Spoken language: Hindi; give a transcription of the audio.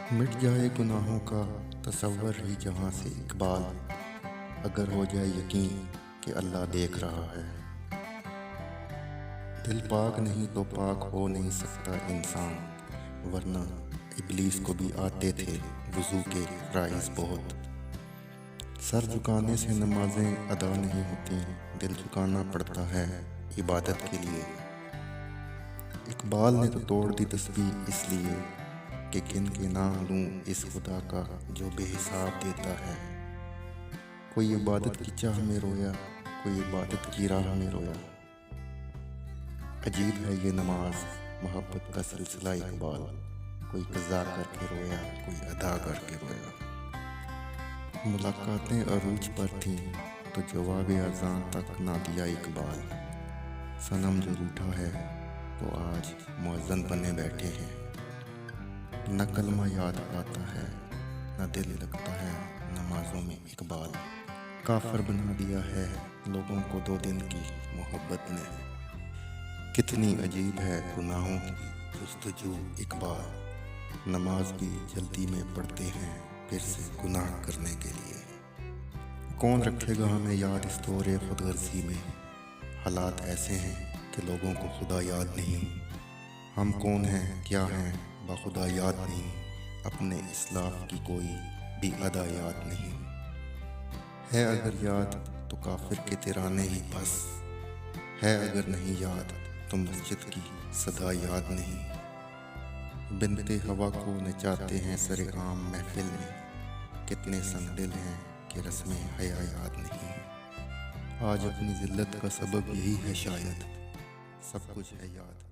मिट जाए गुनाहों का तसव्वुर ही जहाँ से इकबाल, अगर हो जाए यकीन कि अल्लाह देख रहा है। दिल पाक नहीं तो पाक हो नहीं सकता इंसान, वरना इब्लीस को भी आते थे वुज़ू के फ़राइज़ बहुत। सर झुकाने से नमाजें अदा नहीं होती, दिल झुकाना पड़ता है इबादत के लिए। इकबाल ने तो तोड़ दी तस्बीह इसलिए कि किन के नाम लूं इस खुदा का जो बेहिसाब देता है। कोई इबादत की चाह में रोया, कोई इबादत की राह में रोया। अजीब है ये नमाज, मोहब्बत का सिलसिला इकबाल। कोई कज़ा करके रोया, कोई अदा करके रोया। मुलाकातें अरूज पर थीं तो जवाब अज़ान तक ना दिया इकबाल। सनम जो रूठा है तो आज मुअज़्ज़िन बने बैठे हैं। न कलमा याद आता है, न दिल लगता है नमाजों में इकबाल। काफर बना दिया है लोगों को 2 दिन की मोहब्बत ने। कितनी अजीब है गुनाहों की जुस्तजू इकबाल। नमाज भी जल्दी में पढ़ते हैं फिर से गुनाह करने के लिए। कौन रखेगा हमें याद इस दौरे खुदगर्जी में। हालात ऐसे हैं कि लोगों को खुदा याद नहीं। हम कौन हैं क्या हैं बाखुदा याद नहीं। अपने इस्लाफ की कोई भी अदा याद नहीं है। अगर याद तो काफिर के तिराने ही बस है। अगर नहीं याद तो मस्जिद की सदा याद नहीं। बिनते हवा को नचाते हैं सरे आम महफिल में। कितने संगदिल हैं कि रस्में हया याद नहीं। आज अपनी जिल्लत का सबब यही है शायद, सब कुछ है याद।